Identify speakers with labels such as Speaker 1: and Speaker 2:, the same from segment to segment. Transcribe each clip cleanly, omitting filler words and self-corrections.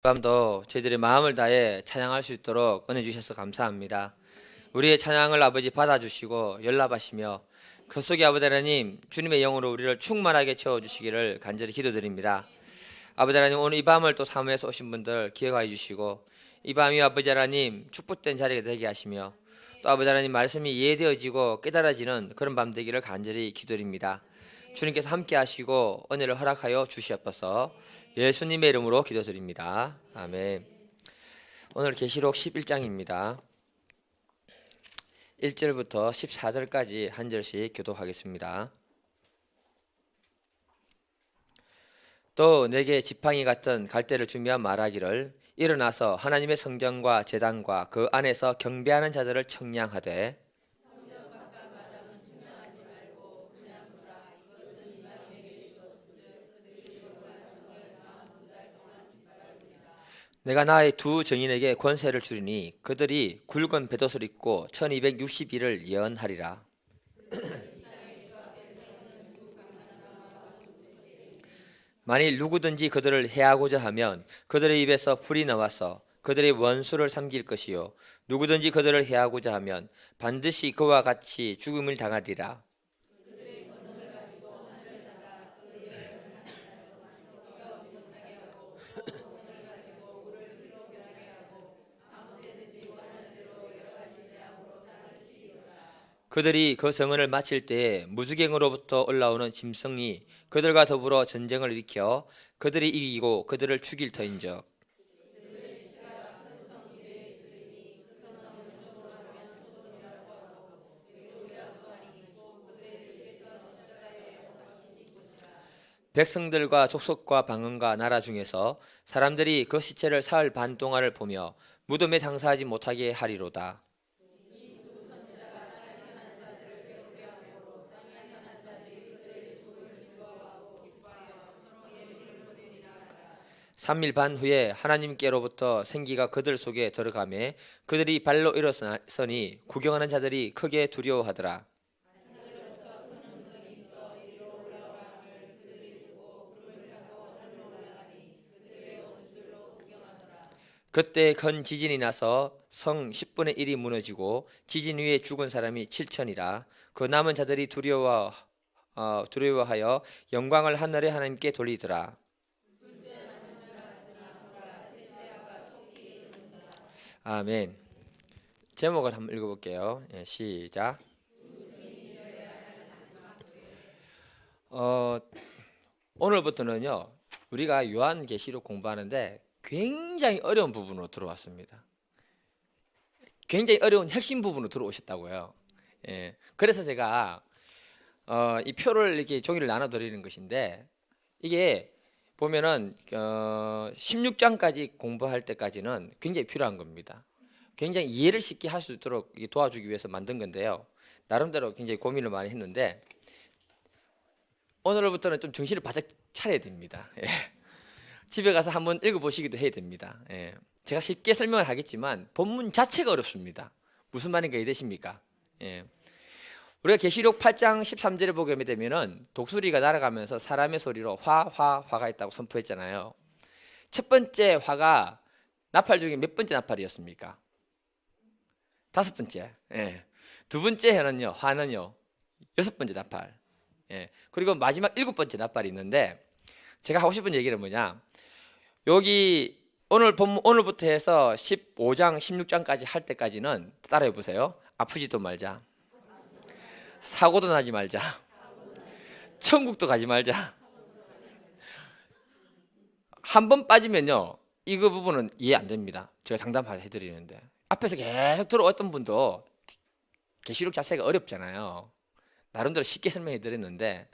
Speaker 1: 밤도 저희들의 마음을 다해 찬양할 수 있도록 은혜 주셔서 감사합니다. 우리의 찬양을 아버지 받아주시고 연락하시며 그 속에 아버지 하나님 주님의 영으로 우리를 충만하게 채워주시기를 간절히 기도드립니다. 아버지 하나님, 오늘 이 밤을 또 사무에서 오신 분들 기억하여 주시고 이 밤이 아버지 하나님 축복된 자리가 되게 하시며 또 아버지 하나님 말씀이 이해되어지고 깨달아지는 그런 밤 되기를 간절히 기도드립니다. 주님께서 함께 하시고 은혜를 허락하여 주시옵소서. 예수님의 이름으로 기도드립니다. 아멘. 오늘 계시록 11장입니다. 1절부터 14절까지 한 절씩 교독하겠습니다. 또 내게 지팡이 같은 갈대를 주며 말하기를, 일어나서 하나님의 성전과 제단과 그 안에서 경배하는 자들을 청량하되 내가 나의 두 증인에게 권세를 주리니 그들이 굵은 겉옷을 입고 1260일을 예언하리라. 만일 누구든지 그들을 해하고자 하면 그들의 입에서 불이 나와서 그들의 원수를 삼킬 것이요 누구든지 그들을 해하고자 하면 반드시 그와 같이 죽음을 당하리라. 그들이 그 성을 마칠 때에 무주갱으로부터 올라오는 짐승이 그들과 더불어 전쟁을 일으켜 그들이 이기고 그들을 죽일 터인즉 백성들과 족속과 방언과 나라 중에서 사람들이 그 시체를 사흘 반 동안을 보며 무덤에 장사하지 못하게 하리로다. 3일 반 후에 하나님께로부터 생기가 그들 속에 들어가매 그들이 발로 일어서니 구경하는 자들이 크게 두려워하더라. 그때 큰 지진이 나서 성 10분의 1이 무너지고 지진 위에 죽은 사람이 7천이라. 그 남은 자들이 두려워하여 영광을 하늘의 하나님께 돌리더라. 아멘. 제목을 한번 읽어볼게요. 시작. 오늘부터는요 우리가 요한계시록 공부하는데 굉장히 어려운 부분으로 들어왔습니다. 굉장히 어려운 핵심 부분으로 들어오셨다고요. 그래서 제가 이 표를 이렇게 종이를 나눠드리는 것인데, 이게 보면은 16장까지 공부할 때까지는 굉장히 필요한 겁니다. 굉장히 이해를 쉽게 할 수 있도록 도와주기 위해서 만든 건데요. 나름대로 굉장히 고민을 많이 했는데 오늘부터는 좀 정신을 바짝 차려야 됩니다. 집에 가서 한번 읽어보시기도 해야 됩니다. 제가 쉽게 설명을 하겠지만 본문 자체가 어렵습니다. 무슨 말인가 이해되십니까? 우리가 계시록 8장 13절에 보게 되면은 독수리가 날아가면서 사람의 소리로 화가 있다고 선포했잖아요. 첫 번째 화가 나팔 중에 몇 번째 나팔이었습니까? 5번째. 두 번째 화는요 6번째 나팔. 그리고 마지막 7번째 나팔이 있는데, 제가 하고 싶은 얘기는 뭐냐, 여기 오늘부터 해서 15장 16장까지 할 때까지는 따라해 보세요. 아프지도 말자, 사고도 나지 말자, 천국도 가지 말자. 한 번 빠지면요 이거 부분은 이해 안 됩니다. 제가 장담해 드리는데, 앞에서 계속 들어왔던 분도 계시록 자체가 어렵잖아요. 나름대로 쉽게 설명해 드렸는데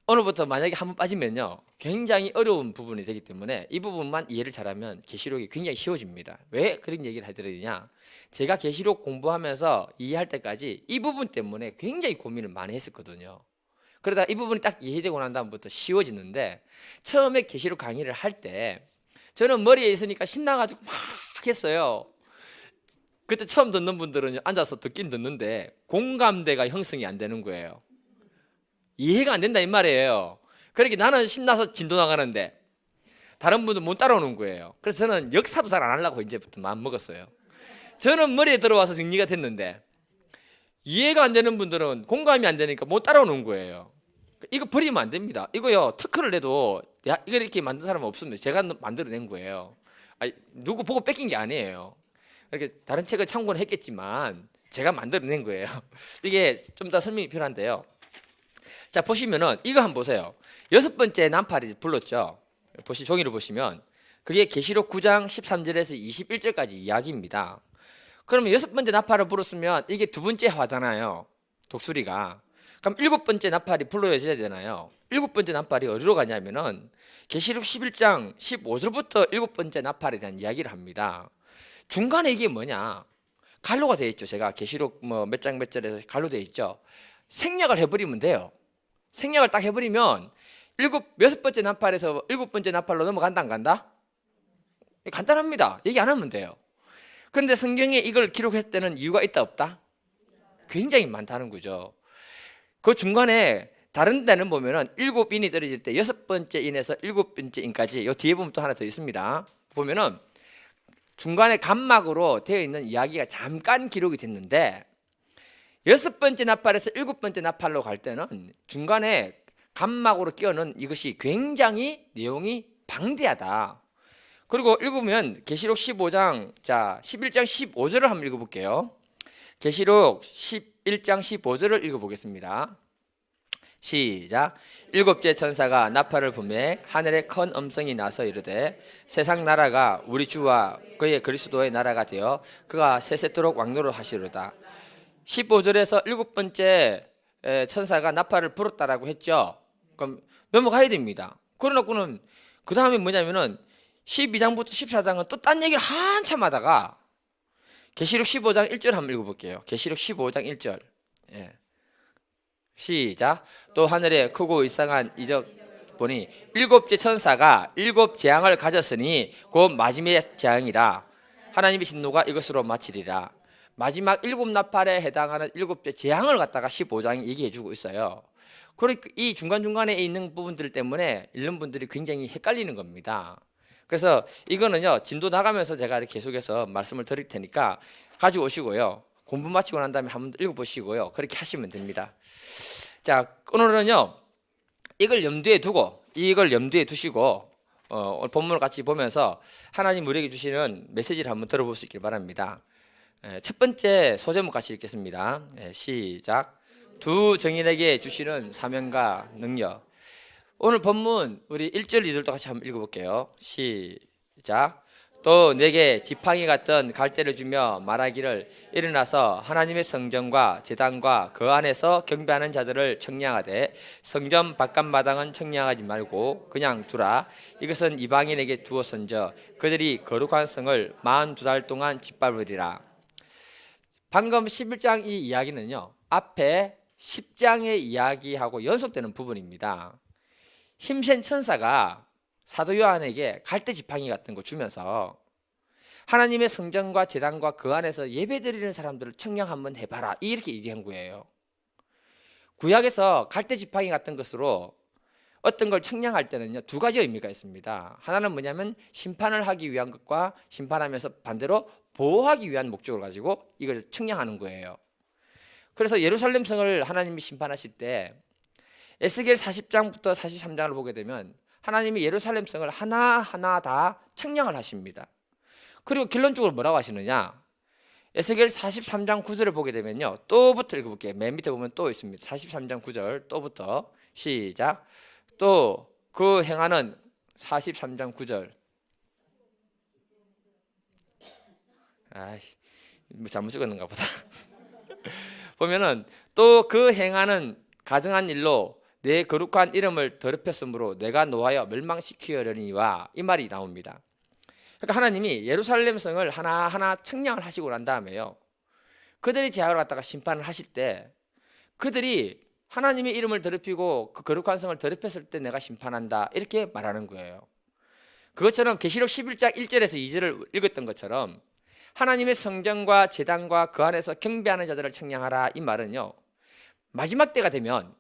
Speaker 1: 오늘부터 만약에 한 번 빠지면요 굉장히 어려운 부분이 되기 때문에 이 부분만 이해를 잘하면 계시록이 굉장히 쉬워집니다. 왜 그런 얘기를 해드리냐, 제가 계시록 공부하면서 이해할 때까지 이 부분 때문에 굉장히 고민을 많이 했었거든요. 그러다 이 부분이 딱 이해되고 난 다음부터 쉬워지는데, 처음에 계시록 강의를 할 때 저는 머리에 있으니까 신나가지고 막 했어요. 그때 처음 듣는 분들은 앉아서 듣긴 듣는데 공감대가 형성이 안 되는 거예요. 이해가 안 된다 이 말이에요. 그러니까 나는 신나서 진도 나가는데
Speaker 2: 다른 분들 못 따라오는 거예요. 그래서 저는 역사도 잘 안 하려고 이제부터 마음 먹었어요. 저는 머리에 들어와서 정리가 됐는데 이해가 안 되는 분들은 공감이 안 되니까 못 따라오는 거예요. 이거 버리면 안 됩니다. 이거요, 특허를 내도 이걸 이렇게 만든 사람은 없습니다. 제가 만들어낸 거예요. 누구 보고 뺏긴 게 아니에요. 이렇게 다른 책을 참고는 했겠지만 제가 만들어낸 거예요. 이게 좀 더 설명이 필요한데요. 자, 보시면은 이거 한번 보세요. 6번째 나팔이 불렀죠. 종이를 보시면 그게 계시록 9장 13절에서 21절까지 이야기입니다. 그러면 6번째 나팔을 불었으면 이게 2번째 화잖아요. 독수리가. 그럼 7번째 나팔이 불러져야 되잖아요. 7번째 나팔이 어디로 가냐면은 계시록 11장 15절부터 7번째 나팔에 대한 이야기를 합니다. 중간에 이게 뭐냐? 갈로가 되어 있죠. 제가 계시록 몇 장 몇 절에서 갈로 되어 있죠. 생략을 해버리면 돼요. 생략을 딱 해버리면 6번째 나팔에서 7번째 나팔로 넘어간다 안 간다? 간단합니다. 얘기 안 하면 돼요. 그런데 성경에 이걸 기록했다는 이유가 있다 없다? 굉장히 많다는 거죠. 그 중간에 다른 데는 보면은 7인이 떨어질 때 6번째 인에서 7번째 인까지 요 뒤에 보면 또 하나 더 있습니다. 보면은 중간에 간막으로 되어 있는 이야기가 잠깐 기록이 됐는데 6번째 나팔에서 7번째 나팔로 갈 때는 중간에 간막으로 끼워넣은 이것이 굉장히 내용이 방대하다. 그리고 읽으면 계시록 15장, 자 11장 15절을 한번 읽어볼게요. 계시록 11장 15절을 읽어보겠습니다. 시작. 7째 천사가 나팔을 불매 하늘에 큰 음성이 나서 이르되 세상 나라가 우리 주와 그의 그리스도의 나라가 되어 그가 세세토록 왕노를 하시리로다. 15절에서 7번째 천사가 나팔을 불었다라고 했죠. 그럼 넘어가야 됩니다. 그러놓고는 그 다음에 뭐냐면은 12장부터 14장은 또 딴 얘기를 한참 하다가 계시록 15장 1절 한번 읽어볼게요. 계시록 15장 1절. 예. 시작. 또 하늘에 크고 이상한 이적 보니 7째 천사가 7재앙을 가졌으니 곧 마지막 재앙이라. 하나님의 진노가 이것으로 마치리라. 마지막 7나팔에 해당하는 7째 재앙을 갖다가 15장이 얘기해주고 있어요. 그러니까 이 중간중간에 있는 부분들 때문에 읽는 분들이 굉장히 헷갈리는 겁니다. 그래서 이거는요, 진도 나가면서 제가 이렇게 계속해서 말씀을 드릴 테니까 가지고 오시고요, 공부 마치고 난 다음에 한번 읽어보시고요, 그렇게 하시면 됩니다. 자, 오늘은요 이걸 염두에 두시고 오늘 본문을 같이 보면서 하나님 우리에게 주시는 메시지를 한번 들어볼 수 있길 바랍니다. 첫 번째 소제목 같이 읽겠습니다. 시작. 두 정인에게 주시는 사명과 능력. 오늘 본문 우리 1절 2절도 같이 한번 읽어볼게요. 시작. 또 내게 지팡이 같은 갈대를 주며 말하기를 일어나서 하나님의 성전과 제단과 그 안에서 경배하는 자들을 청량하되 성전 바깥마당은 청량하지 말고 그냥 두라. 이것은 이방인에게 두었은저 그들이 거룩한 성을 42달 동안 짓밟으리라. 방금 11장 이 이야기는요, 앞에 10장의 이야기하고 연속되는 부분입니다. 힘센 천사가 사도 요한에게 갈대 지팡이 같은 거 주면서 하나님의 성전과 제단과 그 안에서 예배드리는 사람들을 청량 한번 해봐라, 이렇게 얘기한 거예요. 구약에서 갈대 지팡이 같은 것으로 어떤 걸 청량할 때는요, 두 가지 의미가 있습니다. 하나는 뭐냐면 심판을 하기 위한 것과 심판하면서 반대로 보호하기 위한 목적을 가지고 이걸 청량하는 거예요. 그래서 예루살렘 성을 하나님이 심판하실 때 에스겔 40장부터 43장을 보게 되면 하나님이 예루살렘 성을 하나하나 다 청량을 하십니다. 그리고 결론적으로 뭐라고 하시느냐, 에스겔 43장 9절을 보게 되면요, 또부터 읽어볼게요. 맨 밑에 보면 또 있습니다. 43장 9절 또부터 시작. 또 그 행하는 43장 9절. 뭐 잘못 찍었는가 보다. 보면은 또 그 행하는 가증한 일로 내 거룩한 이름을 더럽혔으므로 내가 노하여 멸망시키려니와, 이 말이 나옵니다. 그러니까 하나님이 예루살렘 성을 하나하나 청량을 하시고 난 다음에요, 그들이 제약을 갖다가 심판을 하실 때 그들이 하나님의 이름을 더럽히고 그 거룩한 성을 더럽혔을 때 내가 심판한다, 이렇게 말하는 거예요. 그것처럼 계시록 11장 1절에서 2절을 읽었던 것처럼 하나님의 성전과 제단과 그 안에서 경배하는 자들을 청량하라, 이 말은요, 마지막 때가 되면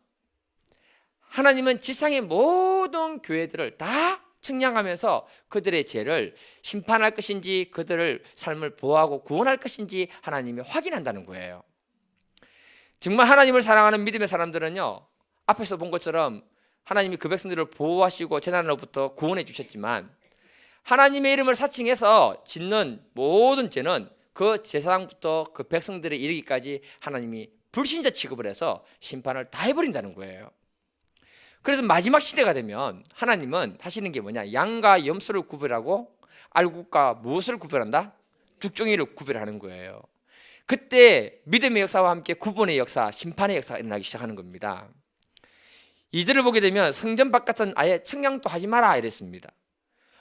Speaker 2: 하나님은 지상의 모든 교회들을 다 측량하면서 그들의 죄를 심판할 것인지 그들을 삶을 보호하고 구원할 것인지 하나님이 확인한다는 거예요. 정말 하나님을 사랑하는 믿음의 사람들은요, 앞에서 본 것처럼 하나님이 그 백성들을 보호하시고 재난으로부터 구원해 주셨지만 하나님의 이름을 사칭해서 짓는 모든 죄는 그 제사장부터 그 백성들에 이르기까지 하나님이 불신자 취급을 해서 심판을 다 해버린다는 거예요. 그래서 마지막 시대가 되면 하나님은 하시는 게 뭐냐, 양과 염소를 구별하고 알곡과 무엇을 구별한다? 죽정이를 구별하는 거예요. 그때 믿음의 역사와 함께 구분의 역사, 심판의 역사가 일어나기 시작하는 겁니다. 2절을 보게 되면 성전 바깥은 아예 측량도 하지 마라 이랬습니다.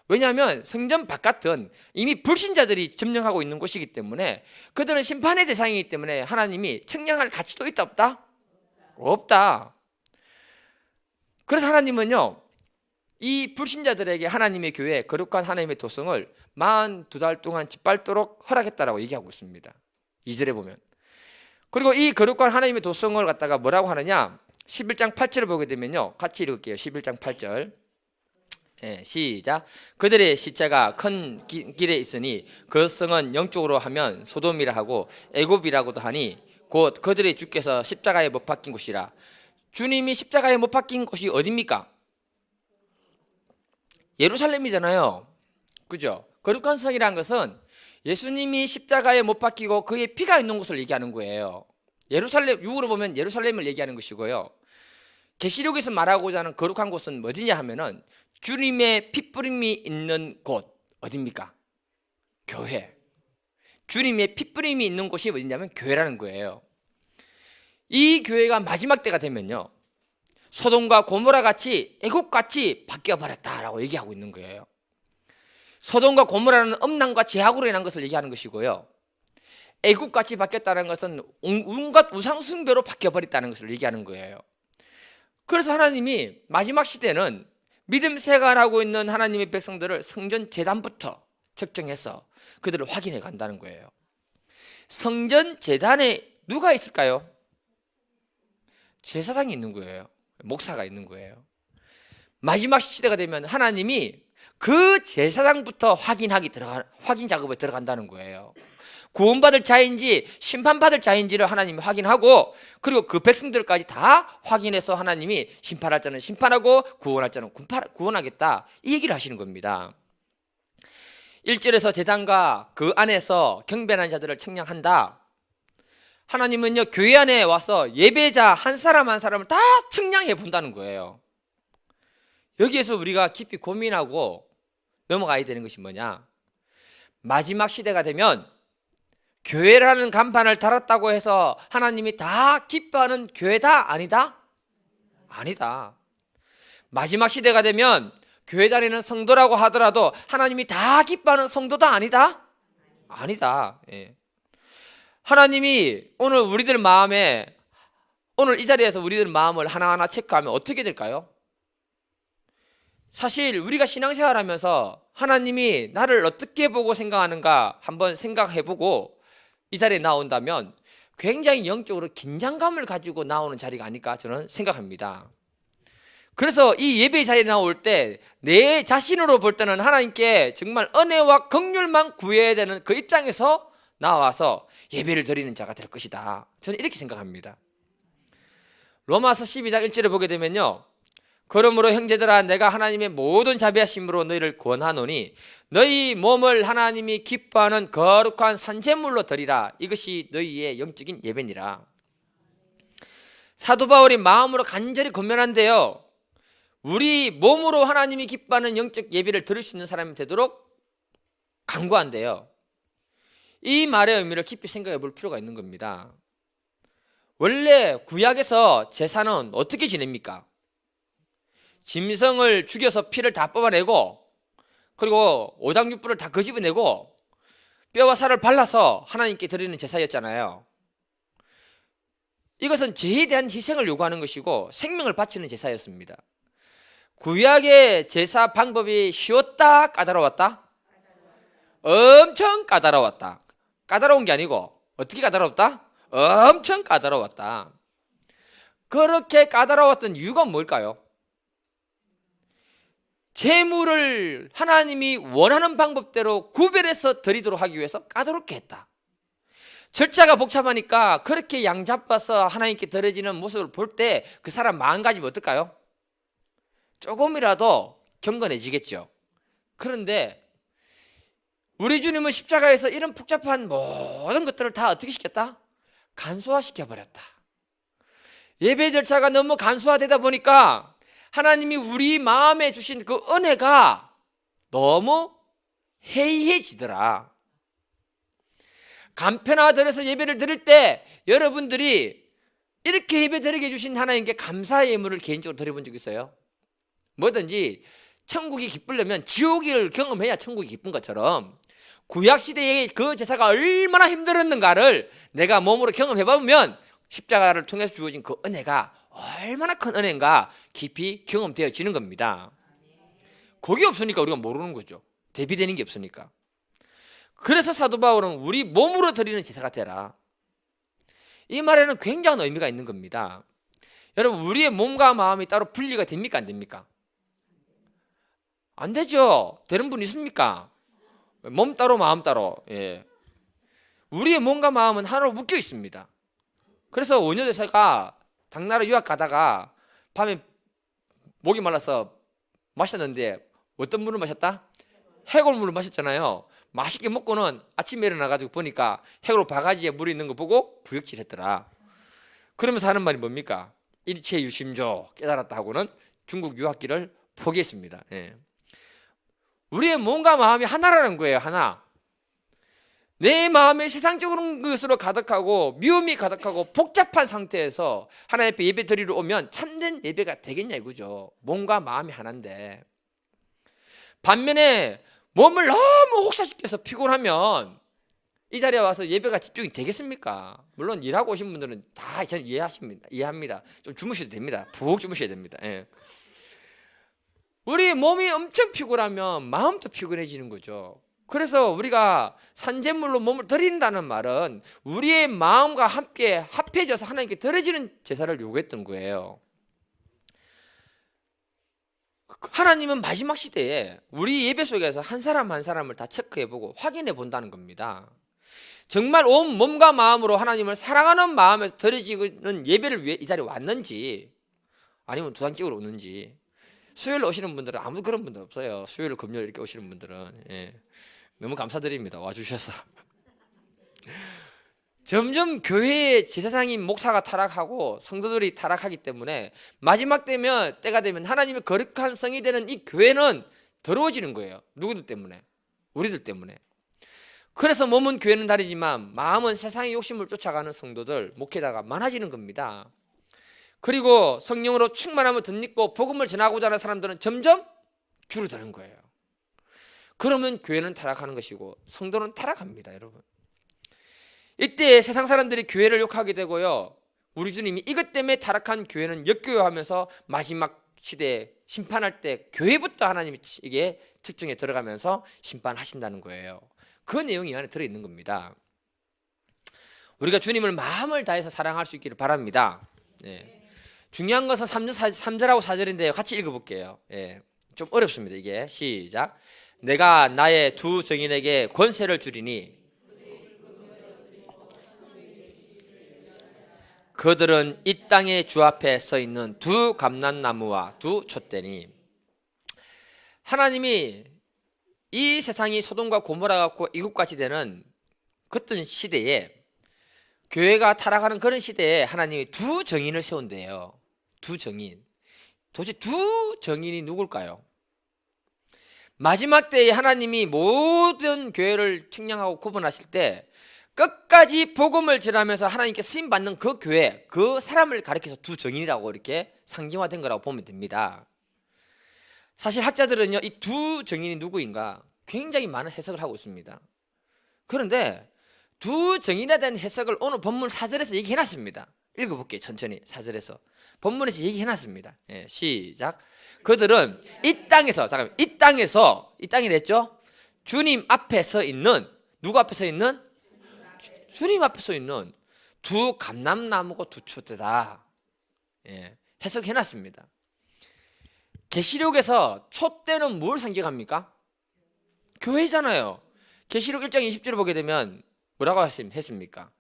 Speaker 2: 왜냐하면 성전 바깥은 이미 불신자들이 점령하고 있는 곳이기 때문에 그들은 심판의 대상이기 때문에 하나님이 측량할 가치도 있다 없다? 없다. 그래서 하나님은요, 이 불신자들에게 하나님의 교회, 거룩한 하나님의 도성을 42달 동안 짓밟도록 허락했다라고 얘기하고 있습니다. 2절에 보면. 그리고 이 거룩한 하나님의 도성을 갖다가 뭐라고 하느냐, 11장 8절을 보게 되면요, 같이 읽을게요. 11장 8절. 시작. 그들의 시체가 큰 길에 있으니 그 성은 영적으로 하면 소돔이라 하고 애굽이라고도 하니 곧 그들의 주께서 십자가에 못 박힌 곳이라. 주님이 십자가에 못 박힌 곳이 어디입니까? 예루살렘이잖아요. 그죠? 거룩한 성이라는 것은 예수님이 십자가에 못 박히고 그의 피가 있는 곳을 얘기하는 거예요. 예루살렘, 육으로 보면 예루살렘을 얘기하는 것이고요. 계시록에서 말하고자 하는 거룩한 곳은 어디냐 하면은 주님의 핏뿌림이 있는 곳, 어디입니까? 교회. 주님의 핏뿌림이 있는 곳이 어디냐면 교회라는 거예요. 이 교회가 마지막 때가 되면요, 소돔과 고모라 같이 애국 같이 바뀌어 버렸다라고 얘기하고 있는 거예요. 소돔과 고모라는 음란과 제약으로 인한 것을 얘기하는 것이고요, 애국 같이 바뀌었다는 것은 온갖 우상 숭배로 바뀌어 버렸다는 것을 얘기하는 거예요. 그래서 하나님이 마지막 시대는 믿음 생활하고 있는 하나님의 백성들을 성전 제단부터 측정해서 그들을 확인해 간다는 거예요. 성전 제단에 누가 있을까요? 제사장이 있는 거예요. 목사가 있는 거예요. 마지막 시대가 되면 하나님이 그 제사장부터 확인 작업에 들어간다는 거예요. 구원받을 자인지 심판받을 자인지를 하나님이 확인하고, 그리고 그 백성들까지 다 확인해서 하나님이 심판할 자는 심판하고 구원할 자는 구원하겠다, 이 얘기를 하시는 겁니다. 1절에서 제단과 그 안에서 경배하는 자들을 측량한다. 하나님은요, 교회 안에 와서 예배자 한 사람 한 사람을 다 측량해 본다는 거예요. 여기에서 우리가 깊이 고민하고 넘어가야 되는 것이 뭐냐, 마지막 시대가 되면 교회라는 간판을 달았다고 해서 하나님이 다 기뻐하는 교회다? 아니다? 아니다. 마지막 시대가 되면 교회 다니는 성도라고 하더라도 하나님이 다 기뻐하는 성도다? 아니다? 아니다. 예. 하나님이 오늘 우리들 마음에, 오늘 이 자리에서 우리들 마음을 하나하나 체크하면 어떻게 될까요? 사실 우리가 신앙생활하면서 하나님이 나를 어떻게 보고 생각하는가 한번 생각해보고 이 자리에 나온다면 굉장히 영적으로 긴장감을 가지고 나오는 자리가 아닐까 저는 생각합니다. 그래서 이 예배 자리에 나올 때 내 자신으로 볼 때는 하나님께 정말 은혜와 긍휼만 구해야 되는 그 입장에서 나와서 예배를 드리는 자가 될 것이다, 저는 이렇게 생각합니다. 로마서 12장 1절을 보게 되면요, 그러므로 형제들아 내가 하나님의 모든 자비하심으로 너희를 권하노니 너희 몸을 하나님이 기뻐하는 거룩한 산제물로 드리라. 이것이 너희의 영적인 예배니라. 사도 바울이 마음으로 간절히 권면한데요, 우리 몸으로 하나님이 기뻐하는 영적 예배를 드릴 수 있는 사람이 되도록 간구한대요. 이 말의 의미를 깊이 생각해 볼 필요가 있는 겁니다. 원래 구약에서 제사는 어떻게 지냅니까? 짐승을 죽여서 피를 다 뽑아내고, 그리고 오장육부를 다 거집어내고 뼈와 살을 발라서 하나님께 드리는 제사였잖아요. 이것은 죄에 대한 희생을 요구하는 것이고 생명을 바치는 제사였습니다. 구약의 제사 방법이 쉬웠다? 까다로웠다? 엄청 까다로웠다. 까다로운 게 아니고 어떻게 까다롭다? 엄청 까다로웠다. 그렇게 까다로웠던 이유가 뭘까요? 제물을 하나님이 원하는 방법대로 구별해서 드리도록 하기 위해서 까다롭게 했다. 절차가 복잡하니까 그렇게 양 잡아서 하나님께 드려지는 모습을 볼 때 그 사람 마음가짐이 어떨까요? 조금이라도 경건해지겠죠. 그런데 우리 주님은 십자가에서 이런 복잡한 모든 것들을 다 어떻게 시켰다? 간소화시켜버렸다. 예배 절차가 너무 간소화되다 보니까 하나님이 우리 마음에 주신 그 은혜가 너무 해이해지더라. 간편화되어서 예배를 드릴 때 여러분들이 이렇게 예배 드리게 해주신 하나님께 감사의 예물을 개인적으로 드려본 적 있어요? 뭐든지 천국이 기쁘려면 지옥을 경험해야 천국이 기쁜 것처럼 구약시대의 그 제사가 얼마나 힘들었는가를 내가 몸으로 경험해보면 십자가를 통해서 주어진 그 은혜가 얼마나 큰 은혜인가 깊이 경험되어지는 겁니다. 그게 없으니까 우리가 모르는 거죠. 대비되는 게 없으니까. 그래서 사도 바울은 우리 몸으로 드리는 제사가 되라. 이 말에는 굉장한 의미가 있는 겁니다. 여러분, 우리의 몸과 마음이 따로 분리가 됩니까? 안 됩니까? 안 되죠. 되는 분 있습니까? 몸 따로 마음 따로. 예. 우리의 몸과 마음은 하나로 묶여 있습니다. 그래서 원효대사가 당나라 유학 가다가 밤에 목이 말라서 마셨는데 어떤 물을 마셨다? 해골물을 마셨잖아요. 맛있게 먹고는 아침에 일어나가지고 보니까 해골 바가지에 물이 있는 거 보고 구역질했더라. 그러면서 하는 말이 뭡니까? 일체 유심조 깨달았다 하고는 중국 유학기를 포기했습니다. 예. 우리의 몸과 마음이 하나라는 거예요. 하나. 내 마음이 세상적인 것으로 가득하고 미움이 가득하고 복잡한 상태에서 하나님 앞에 예배 드리러 오면 참된 예배가 되겠냐 이거죠. 몸과 마음이 하나인데. 반면에 몸을 너무 혹사시켜서 피곤하면 이 자리에 와서 예배가 집중이 되겠습니까? 물론 일하고 오신 분들은 다 저는 이해합니다. 좀 주무셔도 됩니다. 푹 주무셔야 됩니다. 예. 우리 몸이 엄청 피곤하면 마음도 피곤해지는 거죠. 그래서 우리가 산제물로 몸을 드린다는 말은 우리의 마음과 함께 합해져서 하나님께 드려지는 제사를 요구했던 거예요. 하나님은 마지막 시대에 우리 예배 속에서 한 사람 한 사람을 다 체크해보고 확인해 본다는 겁니다. 정말 온 몸과 마음으로 하나님을 사랑하는 마음에서 드려지는 예배를 위해 이 자리에 왔는지 아니면 도장찍으러 오는지. 수요일 오시는 분들은 아무도 그런 분들 없어요. 수요일 금요일 이렇게 오시는 분들은. 예. 너무 감사드립니다. 와주셔서. 점점 교회의 제사장인 목사가 타락하고 성도들이 타락하기 때문에 마지막 때가 되면 하나님의 거룩한 성이 되는 이 교회는 더러워지는 거예요. 누구들 때문에? 우리들 때문에. 그래서 몸은 교회는 다르지만 마음은 세상의 욕심을 쫓아가는 성도들, 목회자가 많아지는 겁니다. 그리고 성령으로 충만함을 덧입고 복음을 전하고자 하는 사람들은 점점 줄어드는 거예요. 그러면 교회는 타락하는 것이고 성도는 타락합니다. 여러분, 이때 세상 사람들이 교회를 욕하게 되고요, 우리 주님이 이것 때문에 타락한 교회는 역교회하면서 마지막 시대에 심판할 때 교회부터 하나님이 이게 특정에 들어가면서 심판하신다는 거예요. 그 내용이 안에 들어있는 겁니다. 우리가 주님을 마음을 다해서 사랑할 수 있기를 바랍니다. 예. 중요한 것은 3절하고 4절인데요. 같이 읽어볼게요. 예. 좀 어렵습니다. 이게. 시작. 내가 나의 두 증인에게 권세를 주리니 그들은 이 땅의 주 앞에 서 있는 두 감람나무와 두 촛대니. 하나님이 이 세상이 소돔과 고모라 같고 이국같이 되는 그런 시대에, 교회가 타락하는 그런 시대에 하나님이 두 정인을 세운대요. 두 정인. 도대체 두 정인이 누굴까요? 마지막 때에 하나님이 모든 교회를 측량하고 구분하실 때 끝까지 복음을 전하면서 하나님께 쓰임받는 그 교회, 그 사람을 가리켜서 두 정인이라고 이렇게 상징화된 거라고 보면 됩니다. 사실 학자들은요, 이 두 정인이 누구인가 굉장히 많은 해석을 하고 있습니다. 그런데 두 정인에 대한 해석을 오늘 본문 4절에서 얘기해놨습니다. 읽어볼게요. 천천히. 4절에서 본문에서 얘기해놨습니다. 예, 시작. 그들은 이 땅에서, 잠깐만, 이 땅이랬죠? 주님 앞에 서 있는, 누구 앞에 서 있는? 주님 앞에 서 있는 두 감람나무고 두 촛대다. 예, 해석해놨습니다. 계시록에서 촛대는 뭘 상징합니까? 교회잖아요. 계시록 1장 20절을 보게 되면 뭐라고 했습니까?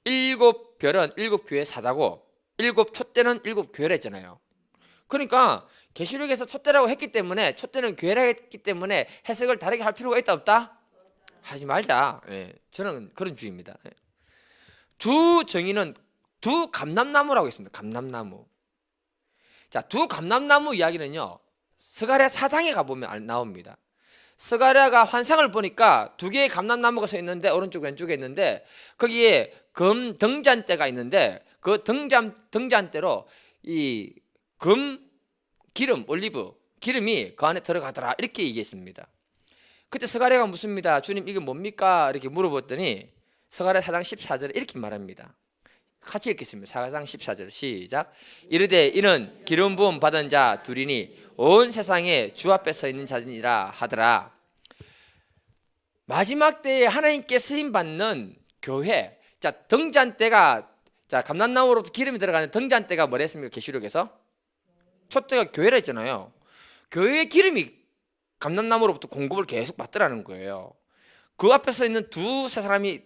Speaker 2: 7별은 7교회 사자고 7촛대는 7교회라 했잖아요. 그러니까 계시록에서 촛대라고 했기 때문에 촛대는 교회라 했기 때문에 해석을 다르게 할 필요가 있다 없다? 하지 말자. 예, 저는 그런 주의입니다. 예. 두 정의는 두 감람나무라고 있습니다. 감람나무. 자, 두 감람나무 이야기는요, 스가랴 4장에 가보면 나옵니다. 스가랴가 환상을 보니까 두 개의 감람나무가 서 있는데 오른쪽 왼쪽에 있는데 거기에 금 등잔대가 있는데 그 등잔대로 이 금 기름 올리브 기름이 그 안에 들어가더라 이렇게 얘기했습니다. 그때 스가랴가 묻습니다. 주님 이게 뭡니까? 이렇게 물어봤더니 스가랴 4장 14절에 이렇게 말합니다. 같이 읽겠습니다. 4장 14절 시작. 이르되 이는 기름 부음 받은 자 둘이니 온 세상에 주 앞에 서 있는 자니라 하더라. 마지막 때에 하나님께 쓰임 받는 교회. 자, 등잔대가 자 감람나무로부터 기름이 들어가는 등잔대가 뭐랬습니까? 계시록에서 촛대가 교회라 했잖아요. 교회의 기름이 감람나무로부터 공급을 계속 받더라는 거예요. 그 앞에 서 있는 두 사람이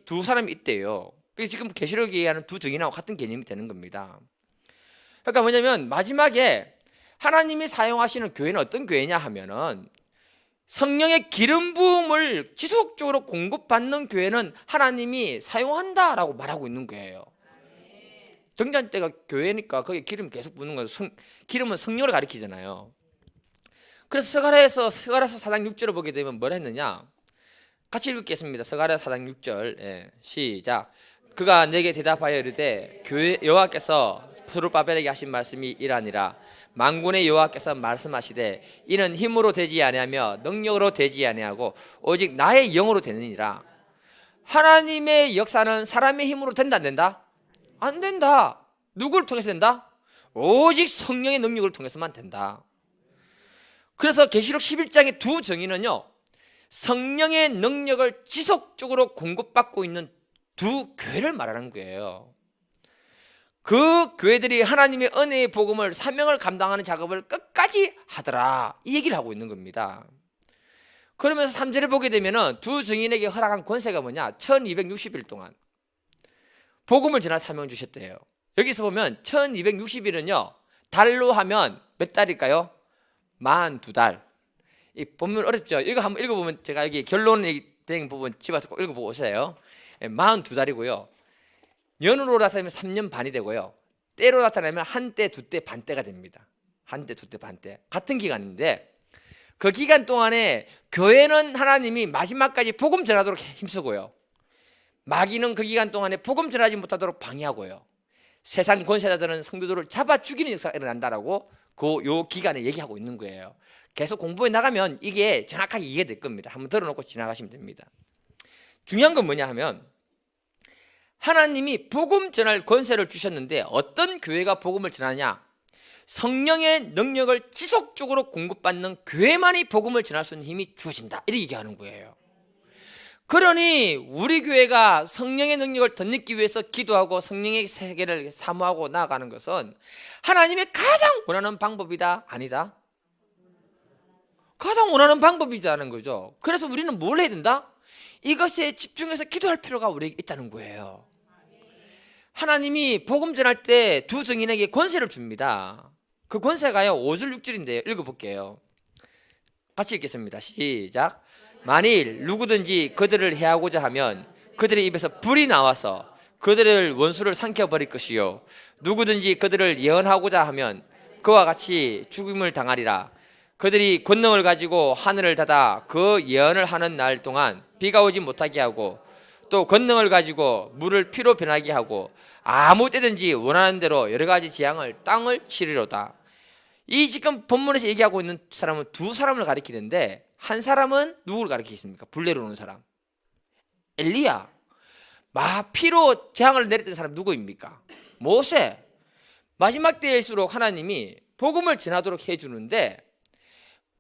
Speaker 2: 있대요. 그게 지금 계시록이 얘기하는 두 증인하고 같은 개념이 되는 겁니다. 그러니까 뭐냐면 마지막에 하나님이 사용하시는 교회는 어떤 교회냐 하면은 성령의 기름 부음을 지속적으로 공급받는 교회는 하나님이 사용한다라고 말하고 있는 거예요. 등잔대가 교회니까 거기에 기름 계속 붓는 거죠. 기름은 성령을 가리키잖아요. 그래서 스가랴서 4장 6절을 보게 되면 뭘 했느냐? 같이 읽겠습니다. 스가랴 4장 6절 시작. 그가 내게 대답하여 이르되 교회 여호와께서 스룹바벨에게 하신 말씀이 이라니라. 만군의 여호와께서 말씀하시되 이는 힘으로 되지 아니하며 능력으로 되지 아니하고 오직 나의 영으로 되느니라. 하나님의 역사는 사람의 힘으로 된다 안 된다? 안 된다. 누구를 통해서 된다? 오직 성령의 능력을 통해서만 된다. 그래서 계시록 11장의 두 정의는요, 성령의 능력을 지속적으로 공급받고 있는 두 교회를 말하는 거예요. 그 교회들이 하나님의 은혜의 복음을 사명을 감당하는 작업을 끝까지 하더라 이 얘기를 하고 있는 겁니다. 그러면서 3절에 보게 되면 두 증인에게 허락한 권세가 뭐냐? 1260일 동안 복음을 전할 사명을 주셨대요. 여기서 보면 1260일은요 달로 하면 몇 달일까요? 42달. 이 본문 어렵죠? 이거 한번 읽어보면 제가 여기 결론이 된 부분 집에서 꼭 읽어보고 오세요. 42달이고요 연으로 나타내면 3년 반이 되고요 때로 나타내면 한 때, 두 때, 반 때가 됩니다. 한 때, 두 때, 반 때 같은 기간인데 그 기간 동안에 교회는 하나님이 마지막까지 복음 전하도록 힘쓰고요 마귀는 그 기간 동안에 복음 전하지 못하도록 방해하고요 세상 권세자들은 성도들을 잡아 죽이는 역사가 일어난다라고 요 기간에 얘기하고 있는 거예요. 계속 공부해 나가면 이게 정확하게 이해될 겁니다. 한번 들어놓고 지나가시면 됩니다. 중요한 건 뭐냐 하면 하나님이 복음 전할 권세를 주셨는데 어떤 교회가 복음을 전하냐? 성령의 능력을 지속적으로 공급받는 교회만이 복음을 전할 수 있는 힘이 주어진다 이렇게 얘기하는 거예요. 그러니 우리 교회가 성령의 능력을 덧입기 위해서 기도하고 성령의 세계를 사모하고 나아가는 것은 하나님의 가장 원하는 방법이다? 아니다? 가장 원하는 방법이라는 거죠. 그래서 우리는 뭘 해야 된다? 이것에 집중해서 기도할 필요가 우리에게 있다는 거예요. 하나님이 복음 전할 때 두 증인에게 권세를 줍니다. 그 권세가요 5절 6절인데요 읽어볼게요. 같이 읽겠습니다. 시작. 만일 누구든지 그들을 해하고자 하면 그들의 입에서 불이 나와서 그들을 원수를 삼켜버릴 것이요 누구든지 그들을 예언하고자 하면 그와 같이 죽임을 당하리라. 그들이 권능을 가지고 하늘을 닫아 그 예언을 하는 날 동안 비가 오지 못하게 하고 또 권능을 가지고 물을 피로 변하게 하고 아무 때든지 원하는 대로 여러 가지 재앙을 땅을 치리로다. 이 지금 본문에서 얘기하고 있는 사람은 두 사람을 가리키는데 한 사람은 누구를 가리키십니까? 불 내려오는 사람 엘리야. 피로 재앙을 내렸던 사람 누구입니까? 모세. 마지막 때일수록 하나님이 복음을 전하도록 해주는데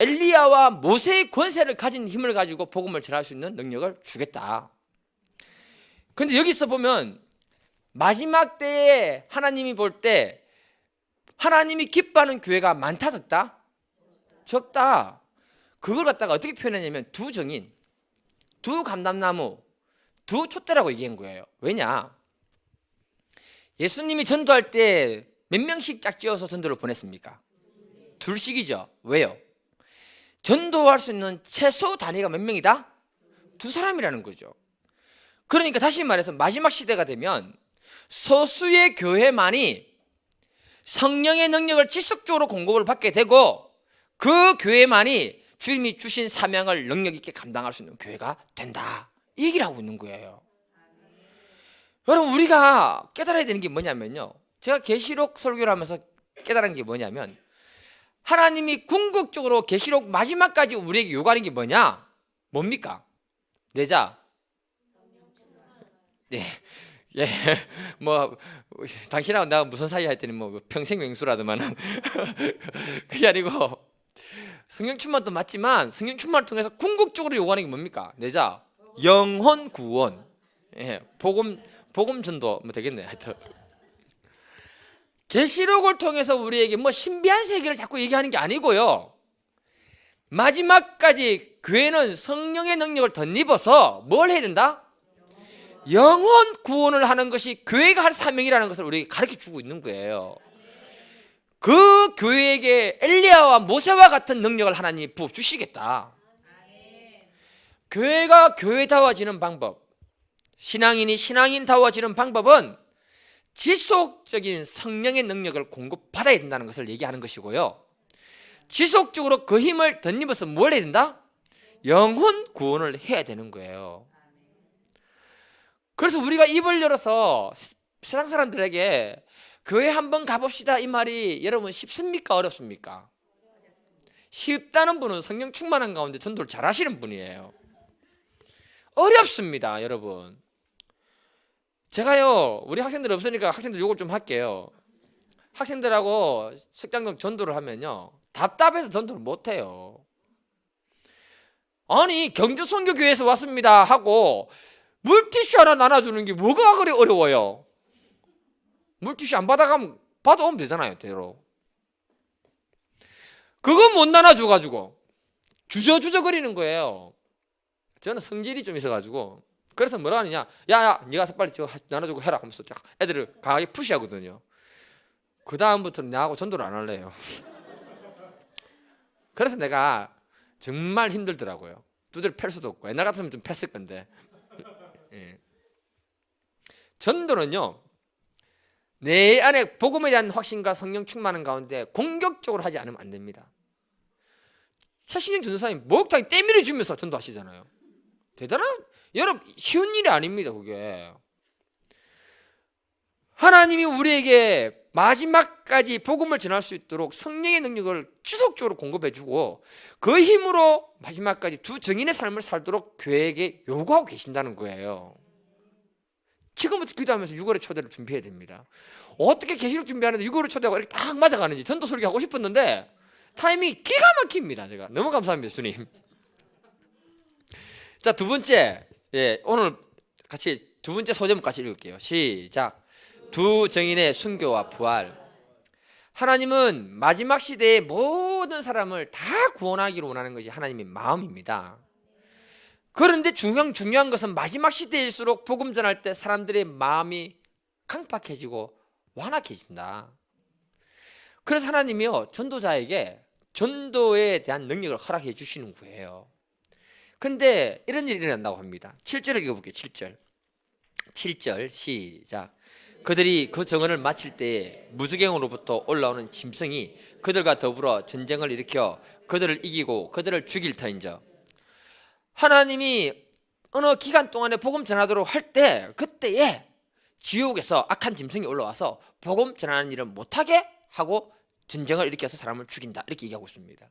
Speaker 2: 엘리야와 모세의 권세를 가진 힘을 가지고 복음을 전할 수 있는 능력을 주겠다. 그런데 여기서 보면 마지막 때에 하나님이 볼 때 하나님이 기뻐하는 교회가 많다 적다? 적다. 그걸 갖다가 어떻게 표현했냐면 두 정인, 두 감람나무, 두 촛대라고 얘기한 거예요. 왜냐? 예수님이 전도할 때 몇 명씩 짝지어서 전도를 보냈습니까? 둘씩이죠. 왜요? 전도할 수 있는 최소 단위가 몇 명이다? 두 사람이라는 거죠. 그러니까 다시 말해서 마지막 시대가 되면 소수의 교회만이 성령의 능력을 지속적으로 공급을 받게 되고 그 교회만이 주님이 주신 사명을 능력 있게 감당할 수 있는 교회가 된다. 이 얘기를 하고 있는 거예요. 여러분, 우리가 깨달아야 되는 게 뭐냐면요, 제가 계시록 설교를 하면서 깨달은 게 뭐냐면, 하나님이 궁극적으로 계시록 마지막까지 우리에게 요구하는 게 뭐냐? 뭡니까? 내자. 네. 예. 뭐 당신하고 내가 무슨 사이 했더니 뭐 평생 맹수라더만. 그게 아니고 성령 충만도 맞지만 성령 충만을 통해서 궁극적으로 요구하는 게 뭡니까? 내자. 영혼 구원. 예. 복음 전도 뭐 되겠네. 하여튼 계시록을 통해서 우리에게 뭐 신비한 세계를 자꾸 얘기하는 게 아니고요, 마지막까지 교회는 성령의 능력을 덧입어서 뭘 해야 된다? 영혼 구원을 하는 것이 교회가 할 사명이라는 것을 우리에게 가르쳐주고 있는 거예요. 그 교회에게 엘리야와 모세와 같은 능력을 하나님이 부어주시겠다. 교회가 교회다워지는 방법, 신앙인이 신앙인다워지는 방법은 지속적인 성령의 능력을 공급받아야 된다는 것을 얘기하는 것이고요, 지속적으로 그 힘을 덧입어서 뭘 해야 된다? 영혼 구원을 해야 되는 거예요. 그래서 우리가 입을 열어서 세상 사람들에게 교회 한번 가봅시다 이 말이 여러분 쉽습니까? 어렵습니까? 쉽다는 분은 성령 충만한 가운데 전도를 잘 하시는 분이에요. 어렵습니다, 여러분. 제가요, 우리 학생들 없으니까 학생들 요걸 좀 할게요. 학생들하고 석장동 전도를 하면요, 답답해서 전도를 못해요. 아니, 경주 선교교회에서 왔습니다 하고 물티슈 하나 나눠주는 게 뭐가 그리 어려워요? 물티슈 안 받아가면 받아오면 되잖아요, 대로. 그거 못 나눠줘가지고 주저주저거리는 거예요. 저는 성질이 좀 있어가지고, 그래서 뭐라 하느냐, 야야 네가 빨리 저거 나눠주고 해라 하면서 애들을 강하게 푸시하거든요. 그 다음부터는 나하고 전도를 안 할래요. 그래서 내가 정말 힘들더라고요. 두드려 팰 수도 없고, 옛날 같으면 좀 팼을 건데. 예. 전도는요, 내 안에 복음에 대한 확신과 성령 충만한 가운데 공격적으로 하지 않으면 안 됩니다. 최신영 전도사님 목욕탕에 때밀어 주면서 전도하시잖아요. 대단한, 여러분 쉬운 일이 아닙니다. 그게 하나님이 우리에게 마지막까지 복음을 전할 수 있도록 성령의 능력을 지속적으로 공급해주고 그 힘으로 마지막까지 두 정인의 삶을 살도록 교회에게 요구하고 계신다는 거예요. 지금부터 기도하면서 6월의 초대를 준비해야 됩니다. 어떻게 계시록 준비하는데 6월의 초대가 이렇게 딱 맞아가는지, 전도 설교 하고 싶었는데 타이밍이 기가 막힙니다. 제가 너무 감사합니다, 주님. 자, 두 번째, 예, 오늘 같이 두 번째 소제목 같이 읽을게요. 시작. 두 정인의 순교와 부활. 하나님은 마지막 시대의 모든 사람을 다 구원하기를 원하는 것이 하나님의 마음입니다. 그런데 중요한 것은 마지막 시대일수록 복음 전할 때 사람들의 마음이 강팍해지고 완악해진다. 그래서 하나님이요, 전도자에게 전도에 대한 능력을 허락해 주시는 거예요. 근데 이런 일이 일어난다고 합니다. 7절을 읽어볼게요. 7절 시작. 그들이 그 정언을 마칠 때에 무주갱으로부터 올라오는 짐승이 그들과 더불어 전쟁을 일으켜 그들을 이기고 그들을 죽일 터인저. 하나님이 어느 기간 동안에 복음 전하도록 할 때, 그때에 지옥에서 악한 짐승이 올라와서 복음 전하는 일을 못하게 하고 전쟁을 일으켜서 사람을 죽인다, 이렇게 얘기하고 있습니다.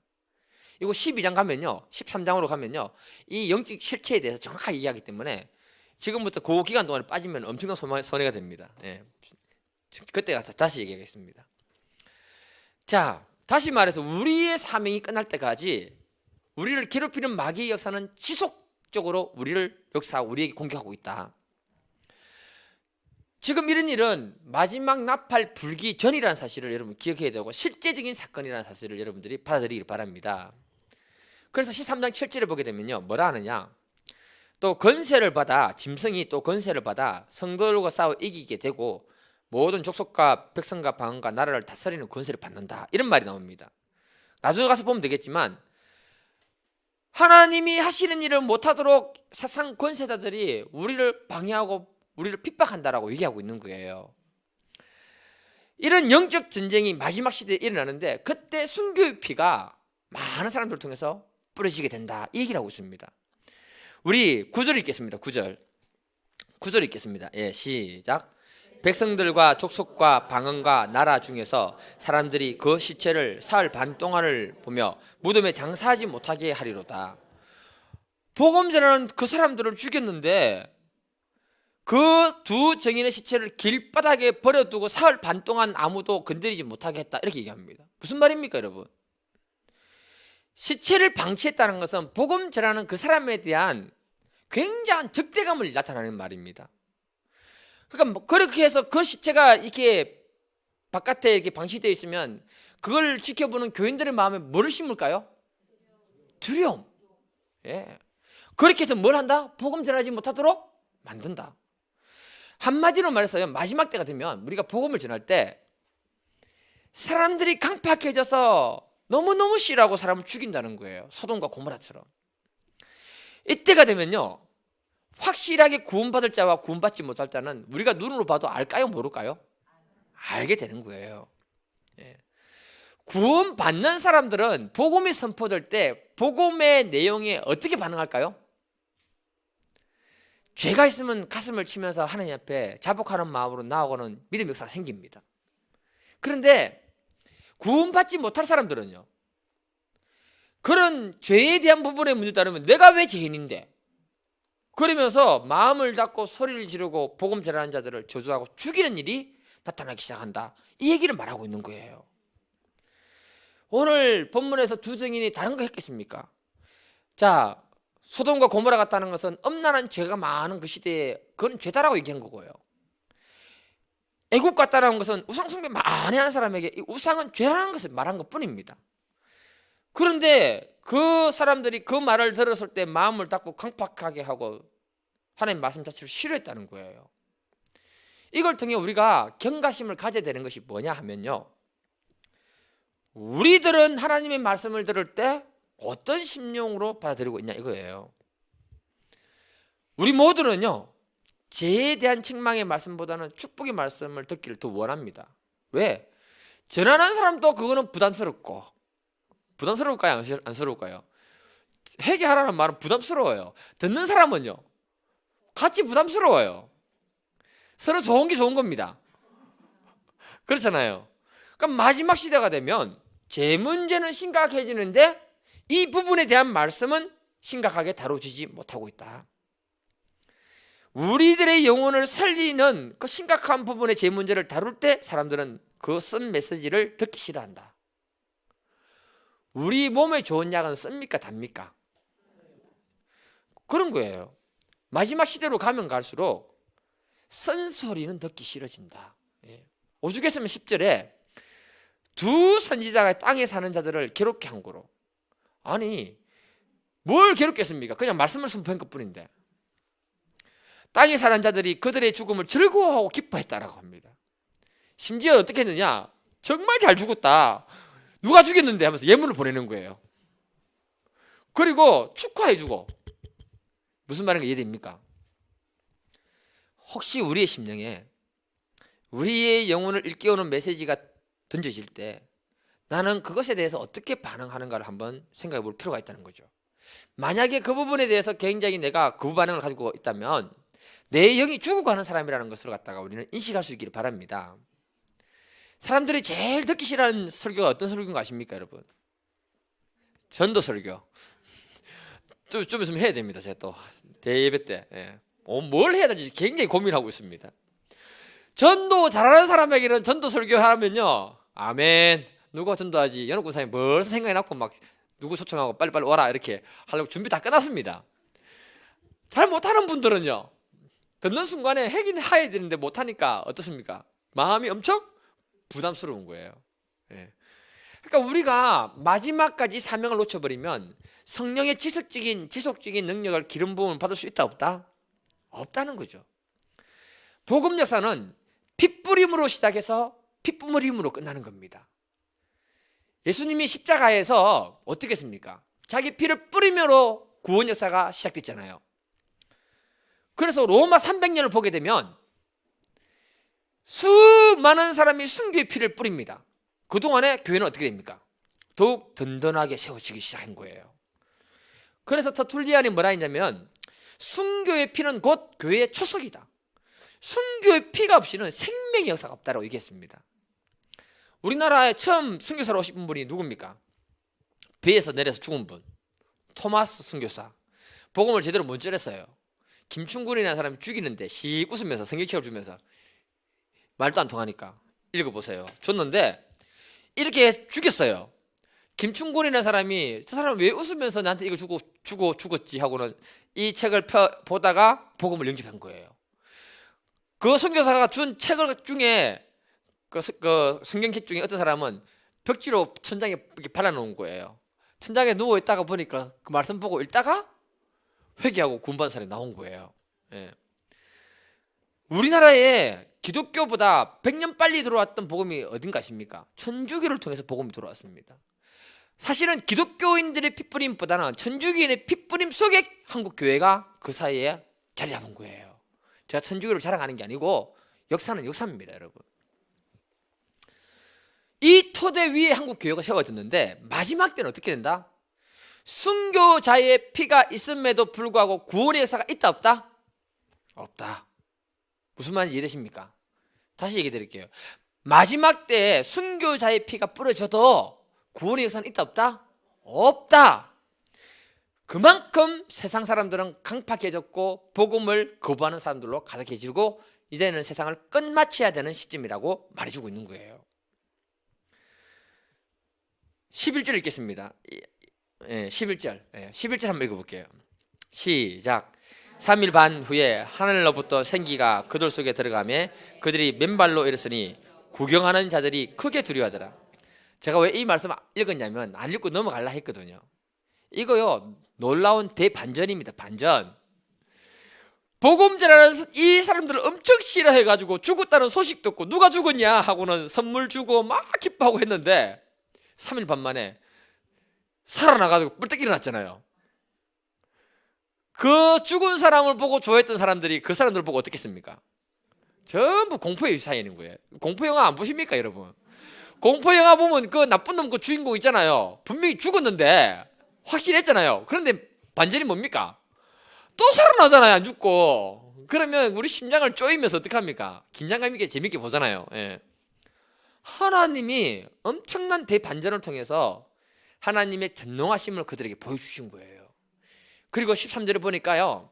Speaker 2: 이거 12장 가면요, 13장으로 가면요, 이 영적 실체에 대해서 정확하게 얘기하기 때문에 지금부터 그 기간 동안에 빠지면 엄청난 손해가 됩니다. 예. 그때 다시 얘기하겠습니다. 자, 다시 말해서 우리의 사명이 끝날 때까지 우리를 괴롭히는 마귀의 역사는 지속적으로 우리를 역사하고 우리에게 공격하고 있다. 지금 이런 일은 마지막 나팔 불기 전이라는 사실을 여러분 기억해야 되고 실제적인 사건이라는 사실을 여러분들이 받아들이길 바랍니다. 그래서 13장 7절에 보게 되면요, 뭐라 하느냐, 또 건세를 받아, 짐승이 또 건세를 받아 성도들과 싸워 이기게 되고 모든 족속과 백성과 방언과 나라를 다스리는 권세를 받는다, 이런 말이 나옵니다. 나중에 가서 보면 되겠지만 하나님이 하시는 일을 못하도록 세상 권세자들이 우리를 방해하고 우리를 핍박한다라고 얘기하고 있는 거예요. 이런 영적 전쟁이 마지막 시대에 일어나는데 그때 순교의 피가 많은 사람들을 통해서 뿌려지게 된다, 이 얘기를 하고 있습니다. 우리 9절 읽겠습니다. 9절 읽겠습니다. 예, 시작. 백성들과 족속과 방언과 나라 중에서 사람들이 그 시체를 사흘 반 동안을 보며 무덤에 장사하지 못하게 하리로다. 복음 전하는 그 사람들을 죽였는데 그 두 증인의 시체를 길바닥에 버려두고 사흘 반 동안 아무도 건드리지 못하게 했다, 이렇게 얘기합니다. 무슨 말입니까, 여러분? 시체를 방치했다는 것은 복음 전하는 그 사람에 대한 굉장한 적대감을 나타내는 말입니다. 그러니까 그렇게 해서 그 시체가 이렇게 바깥에 이렇게 방치되어 있으면 그걸 지켜보는 교인들의 마음에 뭐를 심을까요? 두려움. 예. 그렇게 해서 뭘 한다? 복음 전하지 못하도록 만든다. 한마디로 말해서요, 마지막 때가 되면 우리가 복음을 전할 때 사람들이 강팍해져서 너무너무 싫어하고 사람을 죽인다는 거예요. 소돔과 고모라처럼. 이때가 되면요, 확실하게 구원받을 자와 구원받지 못할 자는 우리가 눈으로 봐도 알까요, 모를까요? 알게 되는 거예요. 예. 구원받는 사람들은 복음이 선포될 때 복음의 내용에 어떻게 반응할까요? 죄가 있으면 가슴을 치면서 하나님 앞에 자복하는 마음으로 나아가는 믿음의 역사가 생깁니다. 그런데 구원받지 못할 사람들은요, 그런 죄에 대한 부분에 문제 따르면 내가 왜 죄인인데, 그러면서 마음을 닫고 소리를 지르고 복음 전하는 자들을 저주하고 죽이는 일이 나타나기 시작한다, 이 얘기를 말하고 있는 거예요. 오늘 본문에서 두 증인이 다른 거 했겠습니까? 자, 소돔과 고모라 같다는 것은 엄란한 죄가 많은 그 시대에 그건 죄다라고 얘기한 거고요. 애국 같다는 것은 우상 숭배 많이 하는 사람에게 이 우상은 죄라는 것을 말한 것뿐입니다. 그런데 그 사람들이 그 말을 들었을 때 마음을 닫고 강팍하게 하고 하나님 말씀 자체를 싫어했다는 거예요. 이걸 통해 우리가 경각심을 가져야 되는 것이 뭐냐 하면요, 우리들은 하나님의 말씀을 들을 때 어떤 심령으로 받아들이고 있냐, 이거예요. 우리 모두는요, 죄에 대한 책망의 말씀보다는 축복의 말씀을 듣기를 더 원합니다. 왜? 전하는 사람도 그거는 부담스럽고, 부담스러울까요, 안스러울까요? 회개하라는 말은 부담스러워요. 듣는 사람은요, 같이 부담스러워요. 서로 좋은 게 좋은 겁니다. 그렇잖아요. 그러니까 마지막 시대가 되면 죄 문제는 심각해지는데 이 부분에 대한 말씀은 심각하게 다뤄지지 못하고 있다. 우리들의 영혼을 살리는 그 심각한 부분의 죄 문제를 다룰 때 사람들은 그 쓴 메시지를 듣기 싫어한다. 우리 몸에 좋은 약은 씁니까, 답니까? 그런 거예요. 마지막 시대로 가면 갈수록 쓴소리는 듣기 싫어진다. 오죽했으면 10절에 두 선지자가 땅에 사는 자들을 괴롭게 한 거로. 아니, 뭘 괴롭겠습니까? 그냥 말씀을 선포한 것뿐인데. 땅에 사는 자들이 그들의 죽음을 즐거워하고 기뻐했다라고 합니다. 심지어 어떻게 했느냐, 정말 잘 죽었다, 누가 죽였는데 하면서 예물을 보내는 거예요. 그리고 축하해주고. 무슨 말인가 이해됩니까? 혹시 우리의 심령에 우리의 영혼을 일깨우는 메시지가 던져질 때 나는 그것에 대해서 어떻게 반응하는가를 한번 생각해 볼 필요가 있다는 거죠. 만약에 그 부분에 대해서 굉장히 내가 그 반응을 가지고 있다면 내 영이 죽어가는 사람이라는 것을 갖다가 우리는 인식할 수 있기를 바랍니다. 사람들이 제일 듣기 싫어하는 설교가 어떤 설교인 거 아십니까, 여러분? 전도 설교. 좀 있으면 해야 됩니다. 제가 또 대예배 때 뭘 해야 될지 굉장히 고민하고 있습니다. 전도 잘하는 사람에게는 전도 설교하면요, 아멘, 누가 전도하지? 연옥 권사님 벌써 생각이 났고 막 누구 초청하고 빨리빨리 와라 이렇게 하려고 준비 다 끝났습니다. 잘 못하는 분들은요, 듣는 순간에 하긴 해야 되는데 못하니까 어떻습니까? 마음이 엄청 부담스러운 거예요. 예. 그러니까 우리가 마지막까지 사명을 놓쳐버리면 성령의 지속적인 능력을 기름 부음을 받을 수 있다 없다? 없다는 거죠. 복음 역사는 핏뿌림으로 시작해서 핏부무림으로 끝나는 겁니다. 예수님이 십자가에서 어떻게 했습니까? 자기 피를 뿌리므로 구원 역사가 시작됐잖아요. 그래서 로마 300년을 보게 되면 수많은 사람이 순교의 피를 뿌립니다. 그동안에 교회는 어떻게 됩니까? 더욱 든든하게 세워지기 시작한 거예요. 그래서 터툴리안이 뭐라 했냐면 순교의 피는 곧 교회의 초석이다. 순교의 피가 없이는 생명의 역사가 없다고 얘기했습니다. 우리나라에 처음 선교사로 오신 분이 누굽니까? 배에서 내려서 죽은 분, 토마스 선교사. 복음을 제대로 못 전했어요. 김충군이라는 사람이 죽이는데 씩 웃으면서 성경책을 주면서 말도 안 통하니까 읽어보세요. 줬는데 이렇게 죽였어요. 김충군이라는 사람이 저 사람 왜 웃으면서 나한테 이거 주고 죽었지 하고는 이 책을 보다가 복음을 영접한 거예요. 그 선교사가 준 책을 중에 그 성경책 중에 어떤 사람은 벽지로 천장에 이렇게 발라놓은 거예요. 천장에 누워 있다가 보니까 그 말씀 보고 읽다가 회개하고 구원받은 사람이 나온 거예요. 예. 우리나라에 기독교보다 100년 빨리 들어왔던 복음이 어딘가 아십니까? 천주교를 통해서 복음이 들어왔습니다. 사실은 기독교인들의 핏뿌림보다는 천주교인의 핏뿌림 속에 한국 교회가 그 사이에 자리 잡은 거예요. 제가 천주교를 자랑하는 게 아니고 역사는 역사입니다, 여러분. 이 토대 위에 한국 교회가 세워졌는데 마지막 때는 어떻게 된다? 순교자의 피가 있음에도 불구하고 구원의 역사가 있다 없다? 없다. 무슨 말인지 이해되십니까? 다시 얘기 드릴게요. 마지막 때에 순교자의 피가 뿌려져도 구원의 역사는 있다 없다? 없다. 그만큼 세상 사람들은 강팍해졌고 복음을 거부하는 사람들로 가득해지고 이제는 세상을 끝마쳐야 되는 시점이라고 말해주고 있는 거예요. 11절 읽겠습니다. 11절 한번 읽어볼게요. 시작. 3일 반 후에 하늘로부터 생기가 그들 속에 들어가매 그들이 맨발로 일었으니 구경하는 자들이 크게 두려워하더라. 제가 왜 이 말씀 읽었냐면 안 읽고 넘어갈라 했거든요. 이거요 놀라운 대반전입니다. 반전. 복음 전하는 이 사람들을 엄청 싫어해가지고 죽었다는 소식 듣고 누가 죽었냐 하고는 선물 주고 막 기뻐하고 했는데 3일 반 만에 살아나가지고 뿔떡 일어났잖아요. 그 죽은 사람을 보고 좋아했던 사람들이 그 사람들을 보고 어떻게 했습니까? 전부 공포의 사연인 거예요. 공포영화 안 보십니까 여러분? 공포영화 보면 그 나쁜 놈 그 주인공 있잖아요. 분명히 죽었는데 확실했잖아요. 그런데 반전이 뭡니까? 또 살아나잖아요. 안 죽고. 그러면 우리 심장을 쪼이면서 어떡합니까? 긴장감 있게 재밌게 보잖아요. 예. 하나님이 엄청난 대반전을 통해서 하나님의 전능하심을 그들에게 보여주신 거예요. 그리고 13절에 보니까요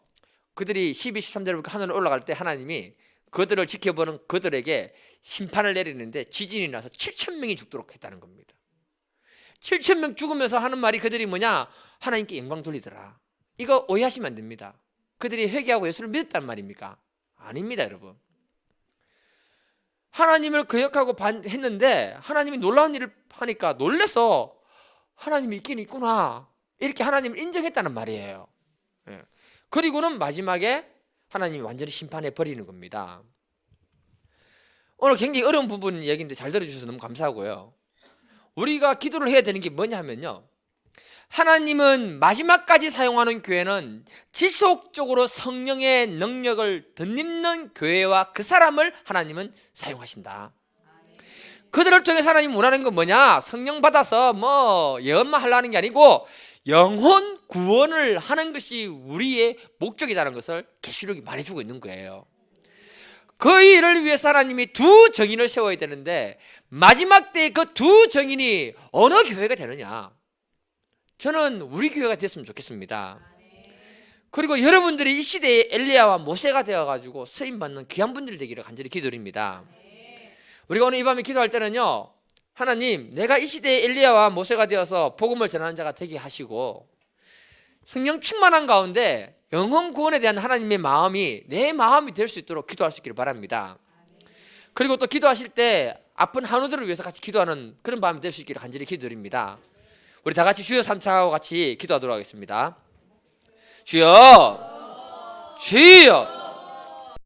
Speaker 2: 그들이 12, 13절에 보니까 하늘에 올라갈 때 하나님이 그들을 지켜보는 그들에게 심판을 내리는데 지진이 나서 7,000명이 죽도록 했다는 겁니다. 7,000명 죽으면서 하는 말이 그들이 뭐냐? 하나님께 영광 돌리더라. 이거 오해하시면 안 됩니다. 그들이 회개하고 예수를 믿었단 말입니까? 아닙니다, 여러분. 하나님을 거역하고 했는데 하나님이 놀라운 일을 하니까 놀래서 하나님이 있긴 있구나 이렇게 하나님을 인정했다는 말이에요. 예. 그리고는 마지막에 하나님이 완전히 심판해 버리는 겁니다. 오늘 굉장히 어려운 부분 얘기인데 잘 들어주셔서 너무 감사하고요. 우리가 기도를 해야 되는 게 뭐냐 하면요 하나님은 마지막까지 사용하는 교회는 지속적으로 성령의 능력을 덧입는 교회와 그 사람을 하나님은 사용하신다. 그들을 통해서 하나님 원하는 건 뭐냐? 성령 받아서 뭐 예언만 하려는 게 아니고 영혼 구원을 하는 것이 우리의 목적이라는 것을 계시록이 말해주고 있는 거예요. 그 일을 위해서 하나님이 두 정인을 세워야 되는데 마지막 때에 그 두 정인이 어느 교회가 되느냐? 저는 우리 교회가 됐으면 좋겠습니다. 그리고 여러분들이 이 시대에 엘리야와 모세가 되어가지고 쓰임받는 귀한 분들이 되기를 간절히 기도드립니다. 우리가 오늘 이 밤에 기도할 때는요 하나님 내가 이 시대에 엘리야와 모세가 되어서 복음을 전하는 자가 되게 하시고 성령 충만한 가운데 영혼 구원에 대한 하나님의 마음이 내 마음이 될 수 있도록 기도할 수 있기를 바랍니다. 그리고 또 기도하실 때 아픈 한우들을 위해서 같이 기도하는 그런 마음이 될 수 있기를 간절히 기도드립니다. 우리 다 같이 주여 삼창하고 같이 기도하도록 하겠습니다. 주여, 주여.